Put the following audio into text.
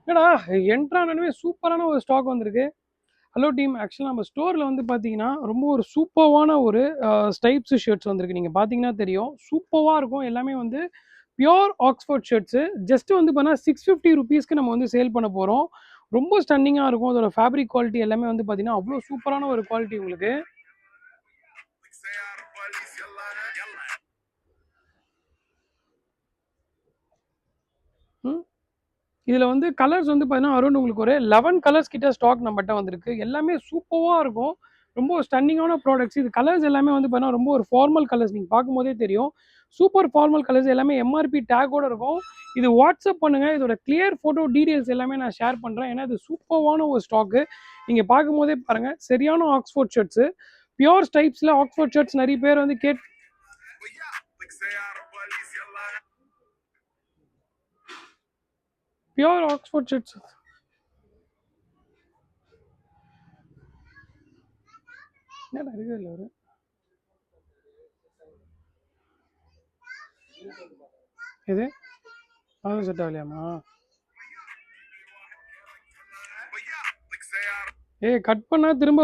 என்னடா என்ட்ரானவே சூப்பரான ஒரு ஸ்டாக் வந்திருக்கு. ஹலோ டீம், ஆக்சுவலாக நம்ம ஸ்டோரில் வந்து பார்த்தீங்கன்னா ரொம்ப ஒரு சூப்பர்வான ஒரு ஸ்டைப்ஸ் ஷர்ட்ஸ் வந்திருக்கு. நீங்கள் பார்த்தீங்கன்னா தெரியும், சூப்பராக இருக்கும். எல்லாமே வந்து பியோர் ஆக்ஸ்ஃபோர்ட் ஷர்ட்ஸு. ஜஸ்ட் வந்து பார்த்தீங்கன்னா 650 ருபீஸ்க்கு நம்ம வந்து சேல் பண்ண போகிறோம். ரொம்ப ஸ்டன்னிங்காக இருக்கும். அதோட ஃபேப்ரிக் குவாலிட்டி எல்லாமே வந்து பார்த்தீங்கன்னா அவ்வளோ சூப்பரான ஒரு குவாலிட்டி உங்களுக்கு. ம் இதில் வந்து கலர்ஸ் வந்து பார்த்தீங்கன்னா அரௌண்ட் உங்களுக்கு ஒரு 11 கலர்ஸ் கிட்ட ஸ்டாக் நம்மகிட்ட வந்திருக்கு. எல்லாமே சூப்பராக இருக்கும். ரொம்ப ஸ்டன்னிங்கான ப்ராடக்ட்ஸ். இது கலர்ஸ் எல்லாமே வந்து பார்த்தீங்கன்னா ரொம்ப ஒரு ஃபார்மல் கலர்ஸ். நீங்கள் பார்க்கும்போதே தெரியும். சூப்பர் ஃபார்மல் கலர்ஸ் எல்லாமே எம்ஆர்பி டேக்கோட இருக்கும். இது வாட்ஸ்அப் பண்ணுங்க. இதோட கிளியர் ஃபோட்டோ டீடைல்ஸ் எல்லாமே நான் ஷேர் பண்ணுறேன். ஏன்னா இது சூப்பரான ஒரு ஸ்டாக்கு. நீங்கள் பார்க்கும்போதே பாருங்கள், சரியான ஆக்ஸ்ஃபோர்ட் ஷர்ட்ஸு. பியோர் ஸ்டைப்ஸில் ஆக்ஸ்ஃபோர்ட் ஷர்ட்ஸ் நிறைய பேர் வந்து பியோர் ஆக்ஸ்ஃபோர்ட் ஷர்ட்ஸ். என்னடா இருக்குது இல்லை ஒரு இது அதுவும் செட் ஆகலையாமா? கட் பண்ணால் திரும்ப